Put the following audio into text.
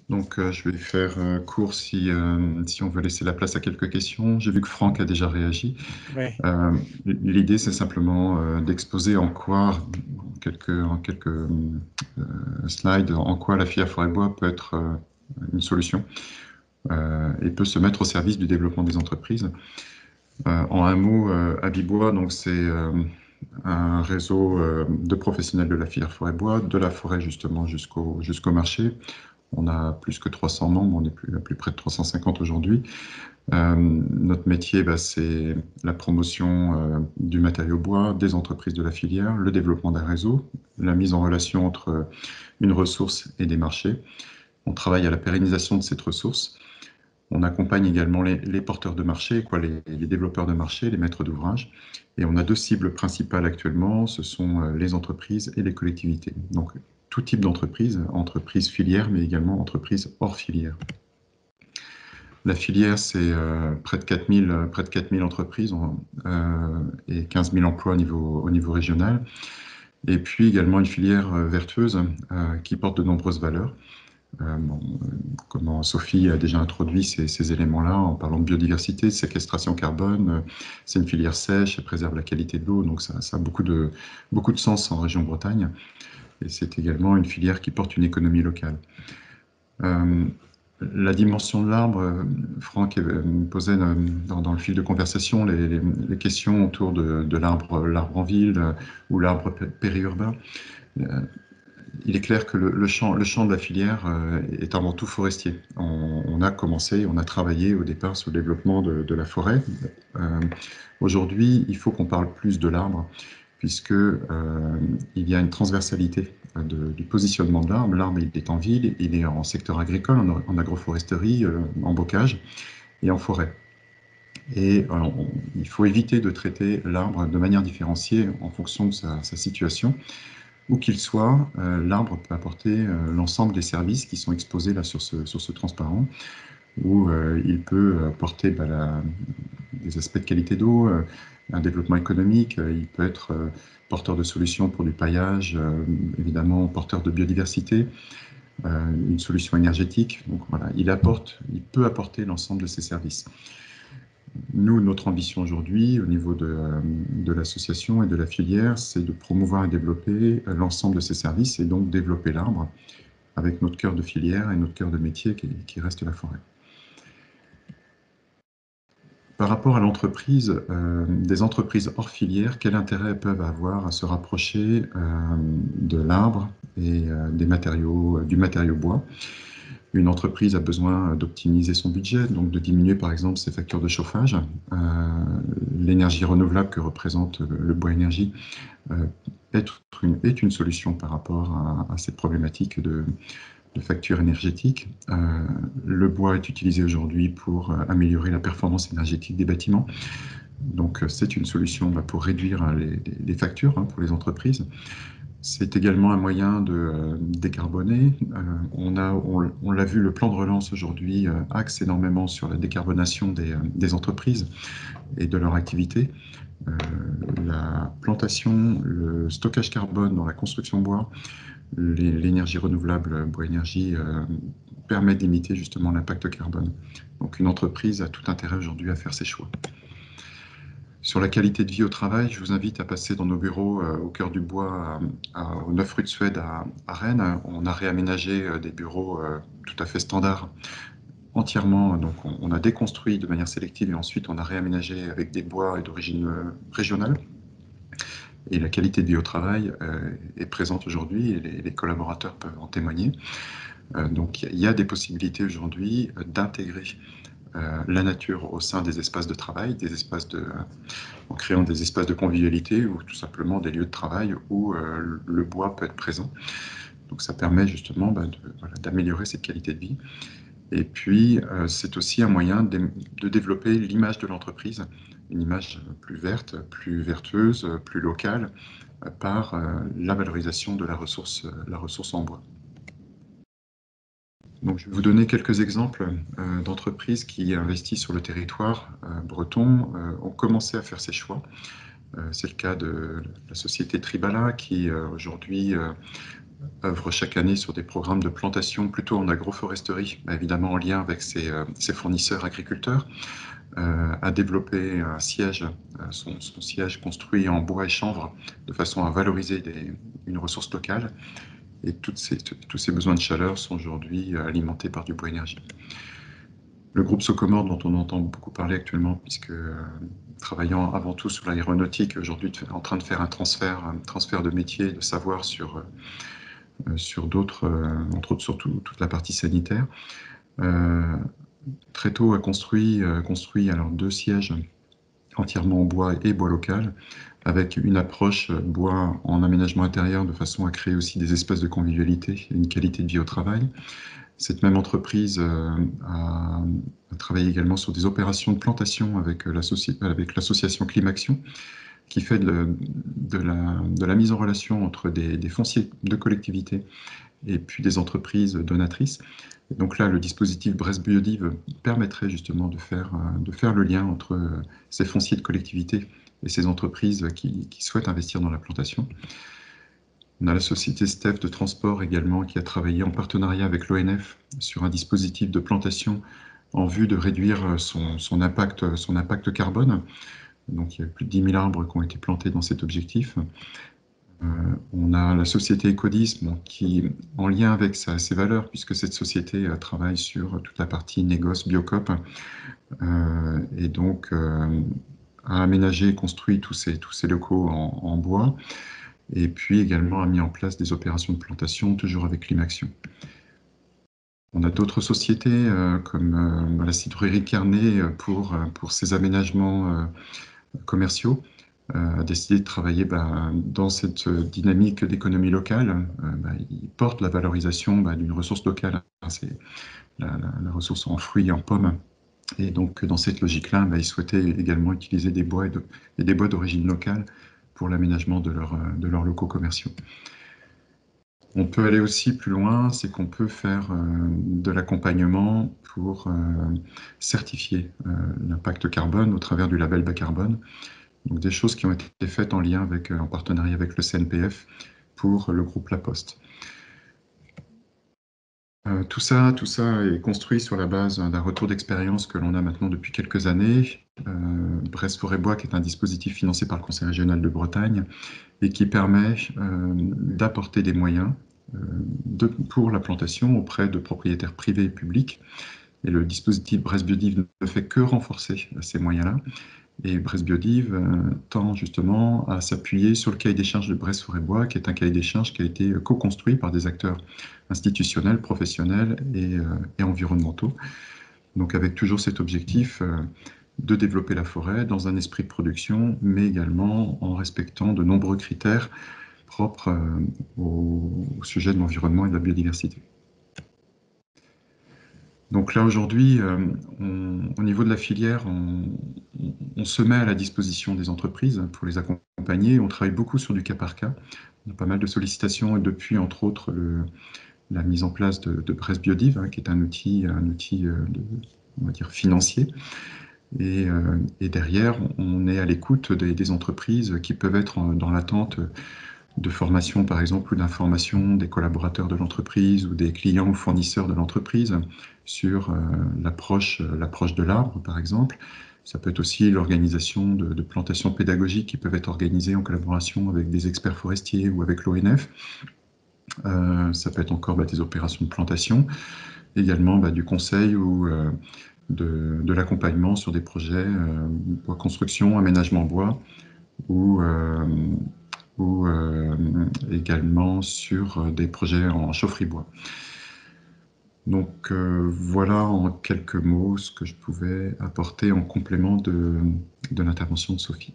Donc, je vais faire court si on veut laisser la place à quelques questions. J'ai vu que Franck a déjà réagi. Oui, L'idée, c'est simplement d'exposer en quelques slides, en quoi la filière forêt-bois peut être une solution et peut se mettre au service du développement des entreprises. En un mot, Abibois, donc c'est un réseau de professionnels de la filière forêt-bois, de la forêt justement jusqu'au marché. On a plus que 300 membres, on est à plus près de 350 aujourd'hui. Notre métier, c'est la promotion du matériau bois, des entreprises de la filière, le développement d'un réseau, la mise en relation entre une ressource et des marchés. On travaille à la pérennisation de cette ressource. On accompagne également les porteurs de marché, les développeurs de marché, les maîtres d'ouvrage. Et on a deux cibles principales actuellement, ce sont les entreprises et les collectivités. Donc, tout type d'entreprise, entreprise filière, mais également entreprise hors filière. La filière, c'est près de 4000 entreprises et 15 000 emplois au niveau régional. Et puis également une filière vertueuse qui porte de nombreuses valeurs. Comment Sophie a déjà introduit ces éléments-là en parlant de biodiversité, de séquestration carbone. C'est une filière sèche, elle préserve la qualité de l'eau, donc ça a beaucoup de sens en région Bretagne. Et c'est également une filière qui porte une économie locale. La dimension de l'arbre, Franck me posait dans le fil de conversation les questions autour de l'arbre en ville ou l'arbre périurbain. Il est clair que le champ de la filière est avant tout forestier. On a commencé, on a travaillé au départ sur le développement de la forêt. Aujourd'hui, il faut qu'on parle plus de l'arbre, puisque il y a une transversalité du positionnement de l'arbre. L'arbre, il est en ville, il est en secteur agricole, en agroforesterie, en bocage et en forêt. Et il faut éviter de traiter l'arbre de manière différenciée en fonction de sa situation. Où qu'il soit, l'arbre peut apporter l'ensemble des services qui sont exposés là sur ce transparent, où il peut apporter des aspects de qualité d'eau, un développement économique, il peut être porteur de solutions pour du paillage, évidemment porteur de biodiversité, une solution énergétique. Donc voilà, il peut apporter l'ensemble de ces services. Nous, notre ambition aujourd'hui, au niveau de l'association et de la filière, c'est de promouvoir et développer l'ensemble de ces services et donc développer l'arbre avec notre cœur de filière et notre cœur de métier qui reste la forêt. Par rapport à l'entreprise, des entreprises hors filière, quel intérêt elles peuvent avoir à se rapprocher de l'arbre et du matériau bois? Une entreprise a besoin d'optimiser son budget, donc de diminuer par exemple ses factures de chauffage. L'énergie renouvelable que représente le bois énergie est une solution par rapport à cette problématique de facture énergétique. Le bois est utilisé aujourd'hui pour améliorer la performance énergétique des bâtiments. Donc c'est une solution pour réduire les factures pour les entreprises. C'est également un moyen de décarboner. On l'a vu, le plan de relance aujourd'hui axe énormément sur la décarbonation des entreprises et de leur activité. La plantation, le stockage carbone dans la construction bois, l'énergie renouvelable, bois énergie, permet de limiter justement l'impact carbone. Donc une entreprise a tout intérêt aujourd'hui à faire ses choix. Sur la qualité de vie au travail, je vous invite à passer dans nos bureaux au cœur du bois, au 9 rue de Suède à Rennes. On a réaménagé des bureaux tout à fait standards entièrement. Donc on a déconstruit de manière sélective et ensuite on a réaménagé avec des bois d'origine régionale. Et la qualité de vie au travail est présente aujourd'hui et les collaborateurs peuvent en témoigner. Donc il y a des possibilités aujourd'hui d'intégrer la nature au sein des espaces de travail, en créant des espaces de convivialité ou tout simplement des lieux de travail où le bois peut être présent. Donc ça permet justement d'améliorer cette qualité de vie. Et puis c'est aussi un moyen de développer l'image de l'entreprise, une image plus verte, plus vertueuse, plus locale, par la valorisation de la ressource en bois. Donc, je vais vous donner quelques exemples d'entreprises qui investissent sur le territoire breton, ont commencé à faire ces choix. C'est le cas de la société Tribala qui aujourd'hui œuvre chaque année sur des programmes de plantation plutôt en agroforesterie, évidemment en lien avec ses fournisseurs agriculteurs, a développé un siège, son siège construit en bois et chanvre, de façon à valoriser une ressource locale. Et tous ces besoins de chaleur sont aujourd'hui alimentés par du bois énergie. Le groupe Socomore, dont on entend beaucoup parler actuellement, puisque travaillant avant tout sur l'aéronautique, aujourd'hui en train de faire un transfert de métier, de savoir sur d'autres, entre autres sur toute la partie sanitaire. Très tôt a construit alors 2 sièges entièrement en bois et bois local, avec une approche bois en aménagement intérieur, de façon à créer aussi des espaces de convivialité et une qualité de vie au travail. Cette même entreprise a travaillé également sur des opérations de plantation avec l'association Climaction, qui fait de la mise en relation entre des fonciers de collectivités et puis des entreprises donatrices. Et donc là, le dispositif Brest Biodive permettrait justement de faire le lien entre ces fonciers de collectivités et ces entreprises qui souhaitent investir dans la plantation. On a la société STEF de transport également, qui a travaillé en partenariat avec l'ONF sur un dispositif de plantation en vue de réduire son impact carbone. Donc il y a plus de 10 000 arbres qui ont été plantés dans cet objectif. On a la société Ecodisme qui, en lien avec ses valeurs, puisque cette société travaille sur toute la partie négoce Biocop, et donc a aménagé et construit tous ces locaux en bois, et puis également a mis en place des opérations de plantation, toujours avec Climaction. On a d'autres sociétés comme la cidrerie Carnet pour ses aménagements commerciaux, a décidé de travailler dans cette dynamique d'économie locale. Il porte la valorisation d'une ressource locale, c'est la ressource en fruits et en pommes. Et donc dans cette logique-là, il souhaitait également utiliser des bois et des bois d'origine locale pour l'aménagement de leurs locaux commerciaux. On peut aller aussi plus loin, c'est qu'on peut faire de l'accompagnement pour certifier l'impact carbone au travers du label bas carbone. Donc des choses qui ont été faites en lien en partenariat avec le CNPF pour le groupe La Poste. Tout ça est construit sur la base d'un retour d'expérience que l'on a maintenant depuis quelques années. Brest Forêt Bois, qui est un dispositif financé par le Conseil régional de Bretagne et qui permet d'apporter des moyens pour la plantation auprès de propriétaires privés et publics. Et le dispositif Brest Biodive ne fait que renforcer ces moyens-là. Et Brest Biodive tend justement à s'appuyer sur le cahier des charges de Brest Forêt Bois, qui est un cahier des charges qui a été co-construit par des acteurs institutionnels, professionnels et environnementaux. Donc avec toujours cet objectif de développer la forêt dans un esprit de production, mais également en respectant de nombreux critères propres au sujet de l'environnement et de la biodiversité. Donc là, aujourd'hui, au niveau de la filière, on se met à la disposition des entreprises pour les accompagner. On travaille beaucoup sur du cas par cas. On a pas mal de sollicitations et depuis, entre autres, la mise en place de Brest Biodive, qui est un outil on va dire, financier. Et derrière, on est à l'écoute des entreprises qui peuvent être dans l'attente de formation, par exemple, ou d'information des collaborateurs de l'entreprise ou des clients ou fournisseurs de l'entreprise sur l'approche de l'arbre, par exemple. Ça peut être aussi l'organisation de plantations pédagogiques qui peuvent être organisées en collaboration avec des experts forestiers ou avec l'ONF. Ça peut être encore des opérations de plantation, également du conseil ou de l'accompagnement sur des projets bois construction, aménagement bois ou également sur des projets en chaufferie bois. Donc voilà en quelques mots ce que je pouvais apporter en complément de l'intervention de Sophie.